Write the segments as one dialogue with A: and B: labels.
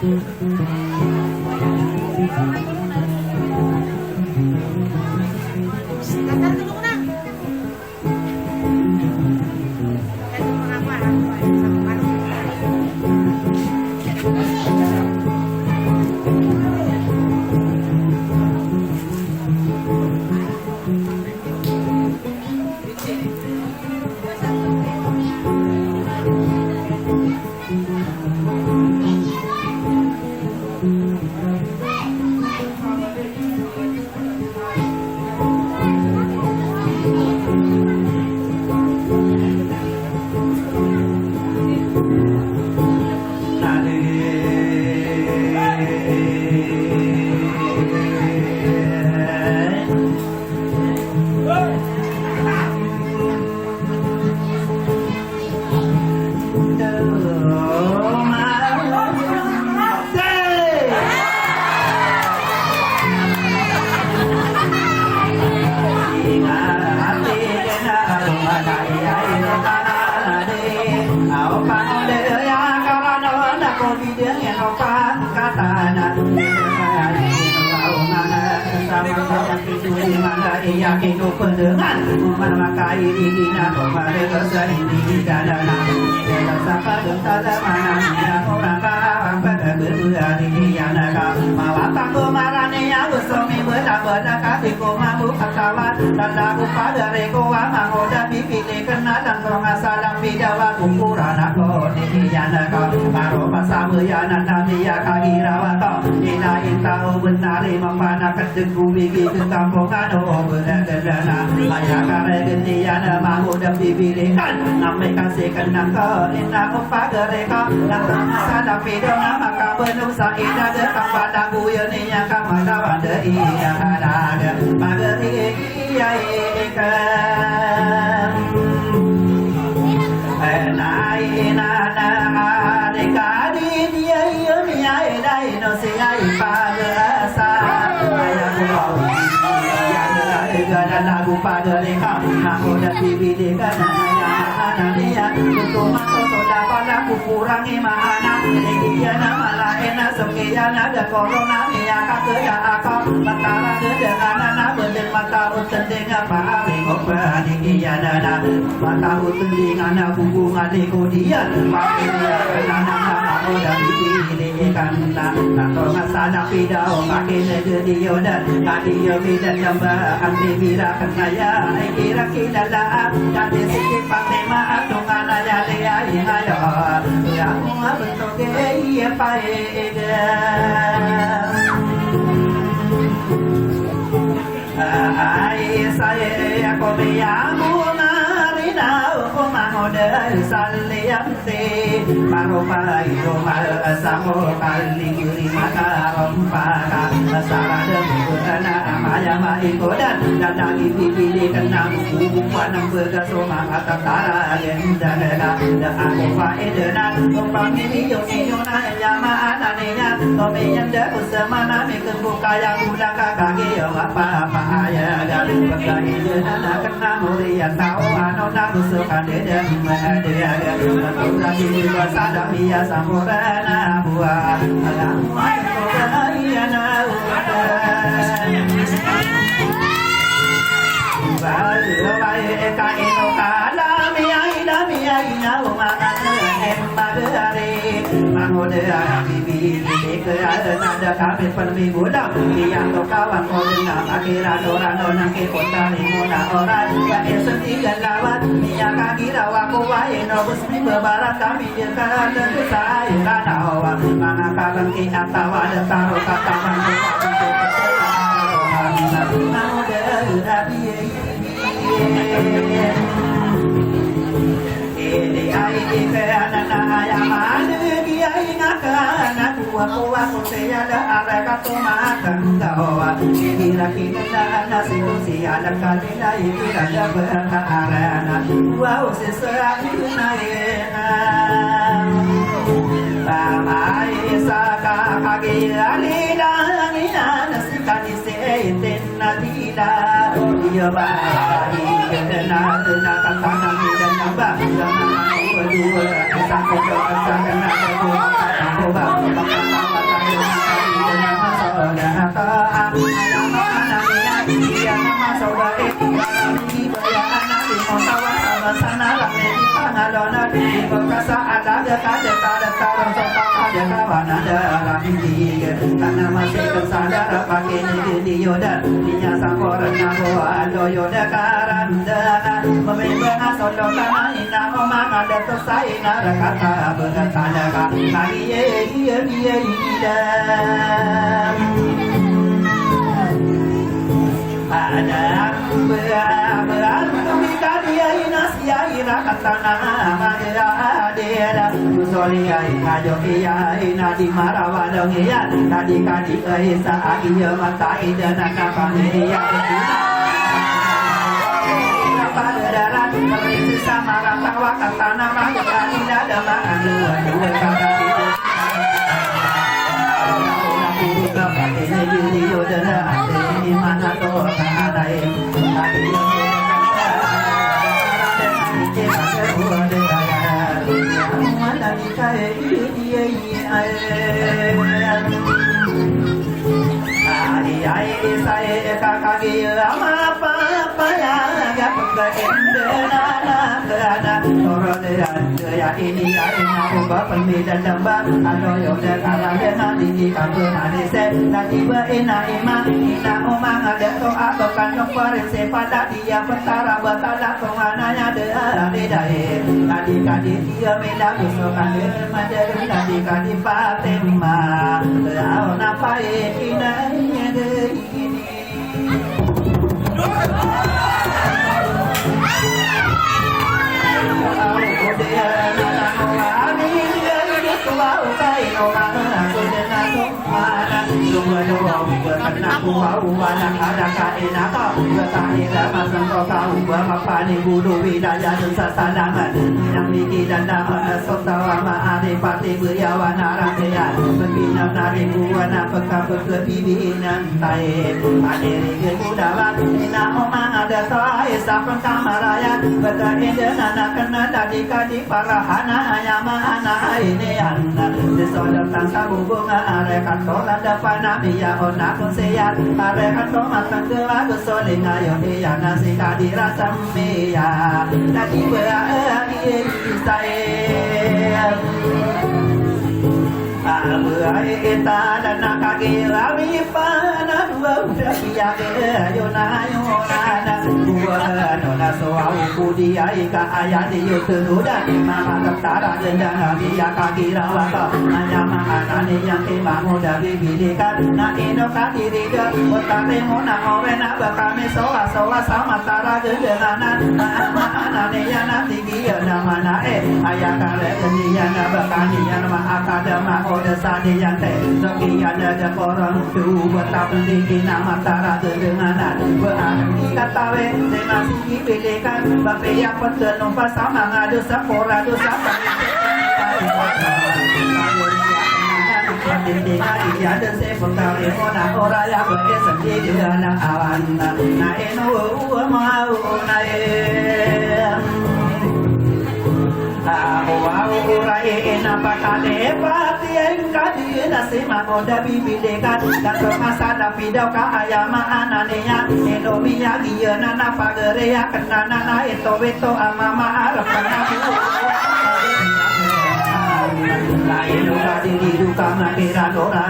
A: Berdua, dona di bekasa ada ada taran sopa ada kawan ada lagi tiga karena masih kesadar pakai di yoda dinya sakoran nabo ado yoda karanda memang asal karena ina omang ada tosai nara kata berkata kali iya ada berarti dia inasia ina kata nama dia solia ina jokia ina di marawadong ya tadi kadi saat dia mata ida nak dia pada darat berisi sama ratawa kata nama dia tidak ada makan dua kata ini jadi yodana di mana tuh ada yang tadi mana dikai dia saya kakak dia apa ya gak pernah ada orang ya ini ya ini bapak medan damba ada yoda kalah dengan ini kamu manis tadi beina ina omang ada doa bukan nomor pada dia petara batala kemananya ada daya tadi kadi dia medan usukan dia tadi kadi Fatima tahu napa ina ini di parahana nyamana ini anda disodorkan sabubunga arekan tola depan nabiya ona kusiat arekan tomat tenggelam besolinga yodia nasi kadira semia tadi berani saya abai kita dan kaki lami pana dua udah biar yona nona soal kudia ika ayah di YouTube mama tentara dendana dia kaki rawat hanya makanan yang kita muda dibilikan na ino kadiri dia utame mona owena bakame soa sama tara dendana makanan yang nanti dia namana ayah kare dia bakani yang akadama oda sadian teh sekian ada orang tu betap tinggi nama tara dendana berarti kata masih dipilihkan bapak yang betul numpas sama ngadu sepura dosa dia ada sepuluh mona orang yang bersendiri dengan awan na eno mau Wow, ina pakale pati yang kadi nasi makoda bibidekan dan semasa pidau ka ayama anania Indomia dia nana pagerea kenana itu beto amama arab nabi lain luka diri luka makira dora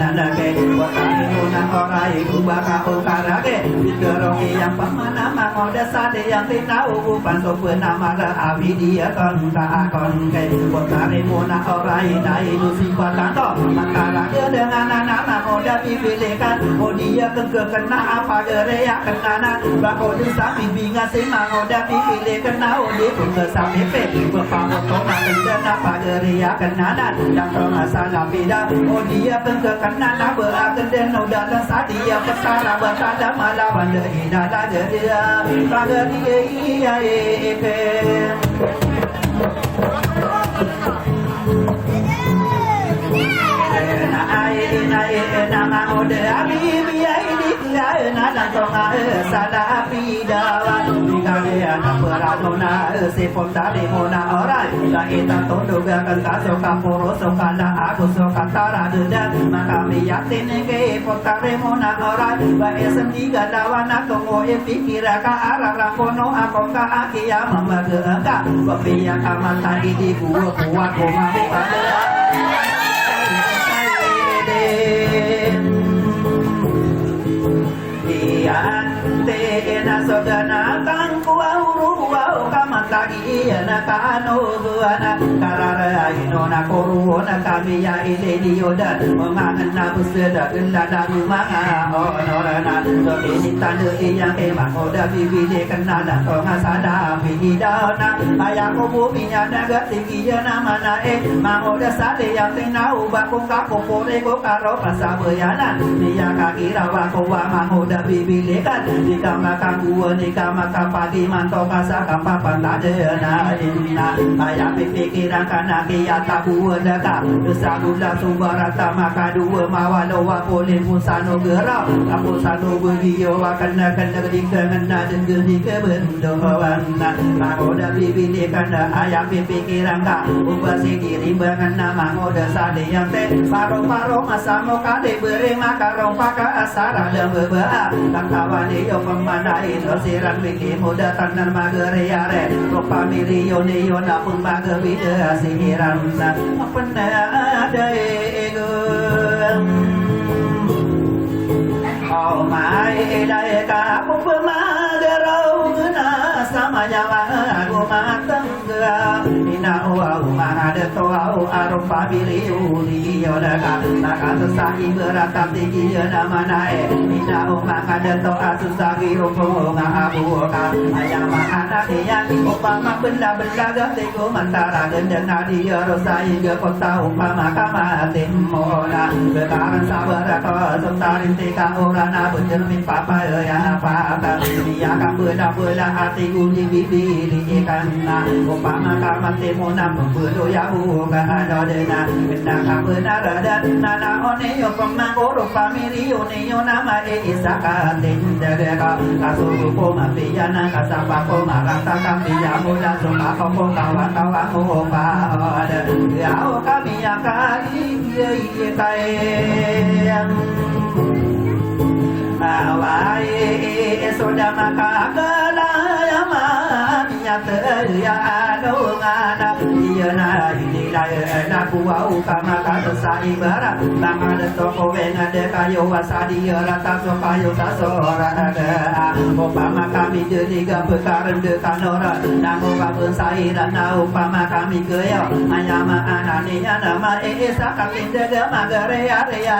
A: nana ke wakani nuna orai kubaka ukarage dikeroki yang pemana makoda sade yang tinau panto penama abi dia kon akon ke wakari nuna orai dai lusi patanto makara dengan nama moda dipilihkan oh dia kena apa gerea kenana bako desa bimbingan si makoda dipilih kena oh di pengesapi pe bepamoto dengan apa gerea kenana yang masalah beda oh dia kena berakan dan udah lensa dia pesara bertada malawan dia dah dia pada dia nama udah bibi ini dan tonga salah pidawan Kalian peranona sipon tadi mona orang kita tunduga kenta soka puro soka la aku soka tara dedan maka miyatin ke potare mona orang bae sendiga dawana tongo pikira ka arah rakono aku ka akia mamaga ka bapiya kamata di gua kuat koma pada Ante na sogana tangku au kaman lagi na kano buana karara ino na koru na kami ya ile dioda mangan na buseda genda da rumah onorana so ini tanda yang emang oda bibi de kenala ko ngasada bibi dauna ayako buminya naga tinggi na mana mangoda sade yang tenau bakung kapo kore ko karo pasabayana dia kakira wako wa mangoda bibi lekan di kamakan gua di kamakan pagi mantau kasa kampapan ladena inna ayah pikiran kana kia tabu daka dosa gula subarata maka dua mawalo wa boleh musano gerau aku sano begiyo akan dikena dan gedi kebendoan aku dah bibi kana ayah pikiran ka ubasi diri bangan nama ngoda sade yang te paro masamo kade beri makarong paka asara dan beba tak kawan yo pemandai dosiran biki muda tanan magere yare rupa miliyo niyo na pun magabida sihiram na apana ada ego oh my dai ka pemagarau na samanya aku matang ina au mahada to au arupa miliyo niyo daga tak sahi beratap tinggi na manae ina au mahada to asusagi rupa ngabu ka ayam anak dia upama benda-benda gatiku mantara gendena dia rosai ge kota upama kama timona sekarang sabar ko sentarin tika orana bercermin papa ya apa dia kan bela hati guni bibi ikan upama kama timona pembelo ya buka ada dena benda benar dan nana one yo pemangoro familio ne yo nama isaka tindega kasuku ko mafiyana kasapa ko marata kami ya muda suma ko kawan-kawan ko pa ada ya kami yang kali ye kai awai sudah maka kelama nyata ya adongana iyana ini daya kuau kama kata sai bara tangan toko wenga de kayo wasadi rata so kayo tasora ada upama kami jeniga pekaran de kanora namo babun sai dan upama kami kaya ayama anani nama esa kapinde de magare area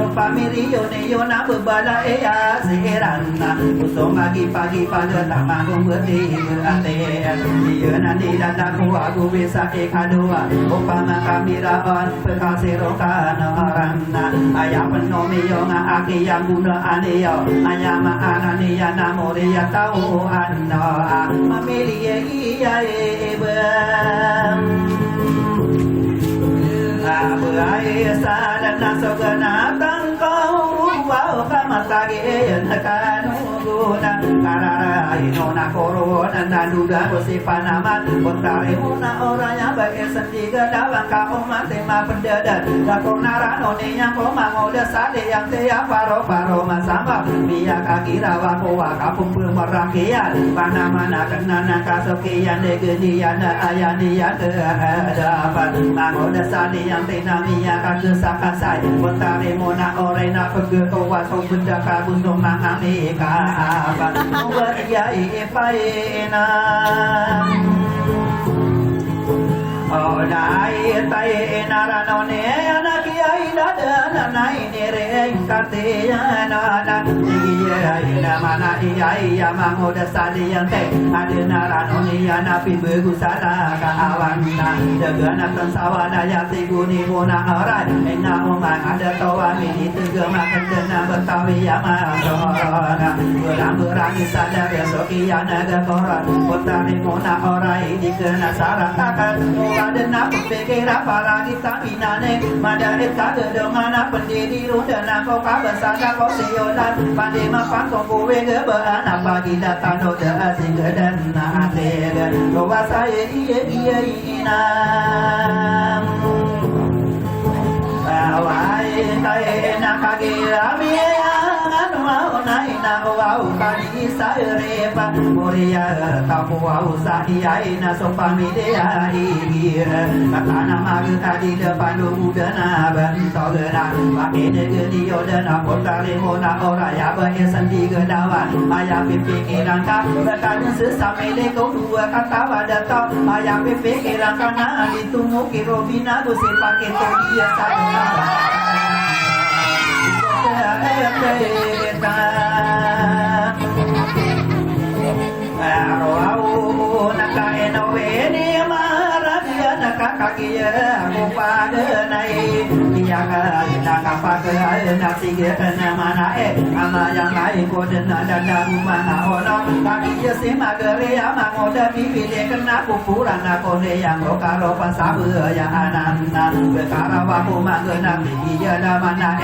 A: upami rio ne yona bebala ya sirana usong pagi pada tamangung berdiri berate dia nanti datang aku bisa kadua upama kami rawan pekasirokan orangna ayah penomi yang aki yang guna anio ayah maanani ya namori ya tahu anno memilih iya ebang abai sadan nasogana tangkau wow kamatagi nakanu guna karara ino na korona naduga usipanaman kontare una oranya bae sendiga dalam ka umat tema pendadan lakonara noninya koma ngoda sade yang te paro masama biya kakira wako wakapung pemerakian mana kenana kasokian degedian ayanian dapat mangoda sade yang te namia kakesakasai kontare mona orena pegeto waso benda kabundong mangami ka apa waria ipaina oh dai tai naranone anak kiai dada nai nere kate ana iya ina mana iya mangoda sadi yang te ada naranone ana pimbu sana ka awana degana tansawana ya tiguni mona arai ena umang ada tawa mini tega makan dena betawi ya marona berang sadar ya sokiana ga koran kota mona orai dikena saratakan ada nak pikir apa lagi tak minane, madai tak ada dengan apa mendiri rudana kau kabasana kau seyonan pandi mapang kau wege berana pagi datang doa sehingga dan naate doa saya iya inam awai tai nakagira biya anu nai na wau kani sarepa moria tapu wau sahiai na sopamide ai katana mag tadi depan udana bantogena pakene gedi odana potare mona ora ya bae sandi gedawan ayah pikiran ka berkan sesamele kau dua kata wadato ayah pikiran kana itu mukiro bina tu pakai tu dia saya kakia aku pada naik dia nak apa ke nak tiga mana ama yang lain kau dan rumah orang kakia si magere ama ngoda bibile kena kupuran aku yang lokal pasar ya anak berkara aku magena dia dah mana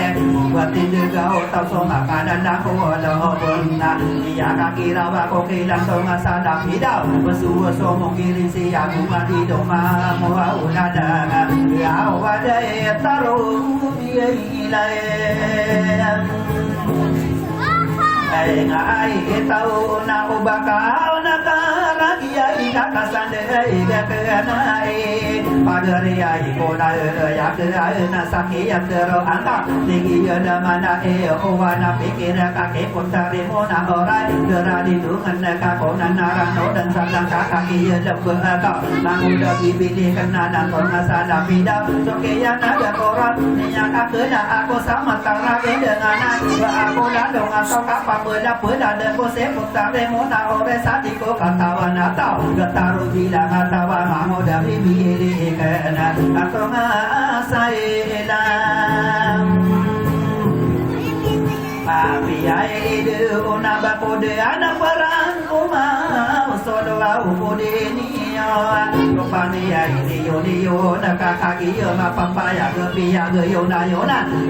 A: buat tiga otak sama kanan aku lo benar dia kaki rawa kau kilang sama sadap hidau bersuara somong kiri si aku mati doma mau nada ya wadai taruh dia ilayan ai tahu na ubakau na karagia ida kasande ida kenai padari ai koda ya kera na sakhi andro anga nigi ada mana owana pikir kake puntare mona orai deradi dungan ka kona narano dan sadang kaki lebur kau languda bibili kena dan kona sada pida soke yang ada koran minyak kena aku sama tarage dengan aku dadong atau kapal Peda dan kose puntare mona ore satiko katawa natau getaru bilang katawa mango dari biri kena atau ngasailam Papi ai de ona bakode ana perang umau sodoa ukode niya Kopani ai niyo naka kaki ma papaya gepia geyona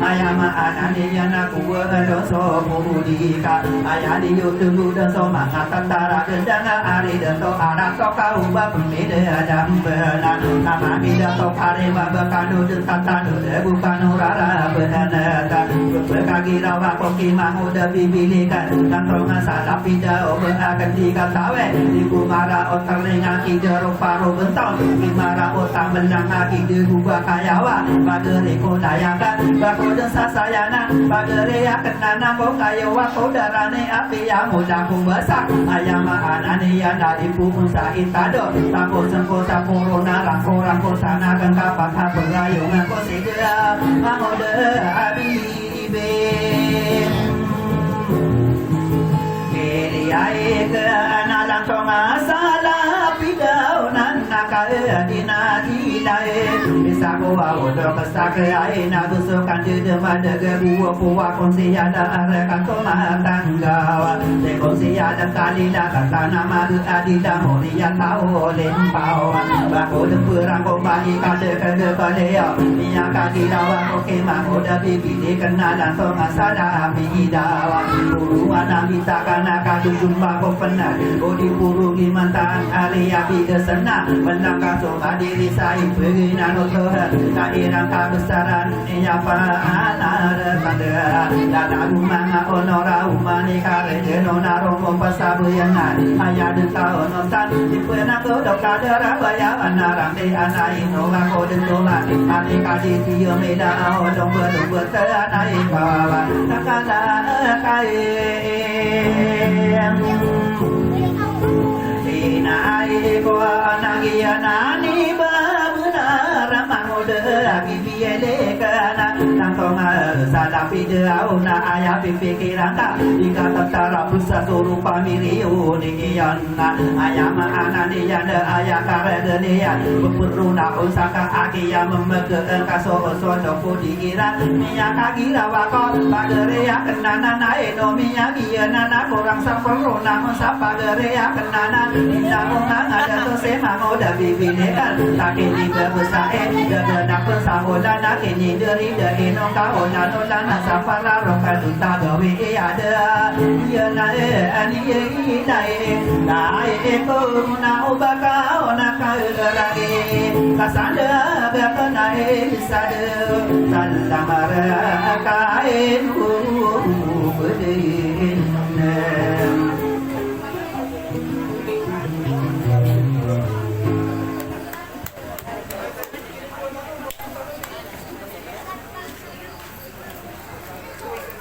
A: ayama anani yana kuwa doso mudika ayani yutu doso mangatara gendanga ari doso anak to kau ba pemide adam benar nama tidak to pare babakanu tantanu bukan rara benar berkaki rawa koki mahuda bibilikan kantonga salah pida akan dikatawe di kumara otak lengaki jero paru bentong kimara otak menang aki di gubah kayawa bagere ko dayakan bakoda sasayana bagere ya kenana ko kayawa ko darane api ya muda kumbasak ayama anane ya dari pupun sa itado tako sengko sa corona rangko sana kan kapan ha perayungan ko segera mahoda abibe ai ke analang tonga sala pidau nan nakaya dinadilai bisa gua udah kesake ai na busukan di depan dege buah buah konsi ada arekan toma tanggawa de konsi ada kali dah kata nama du adida moria tahu lempau bako de perang kembali kade baleo minyak kaki dawa oke mahoda bibi kenalan tonga sala bidawa buruan kita kana kadu jumpa kau pernah kau dipuru di mantan Alia bida senang menangkap sobat diri saya pergi nano Tuhan tak irang kebesaran ia anak pada dada rumah onora umani kare jenona romo pasabuyangan ayah dentau nontan di pernah kau dok kadera bayawan narang di anai noga kau dentola hati kadi tiyo meda odong berteranai bawa takana kai Inai ko anagia nani ba benar mangoda bibiele kana nangtonga sadapi de auna aya pikiran ta dikata tara busa suruh pamiriu niana ayama anani yanda aya kare dia berperuna usaka agia memege kaso sondo kudiran minyak agira wako pagerea kenana nae no minyak dia nana kurang saperuna sapa gerea kenana Nangong ada tu sema ngoda bibinekan tak ini berbesar dah nak bersahoda nak ini dari dah ino kau nak no lana safara rokalu tagawi ada ya na ani nai nai ko na ubaka ona kaurage kasada bekanai sada salamara kae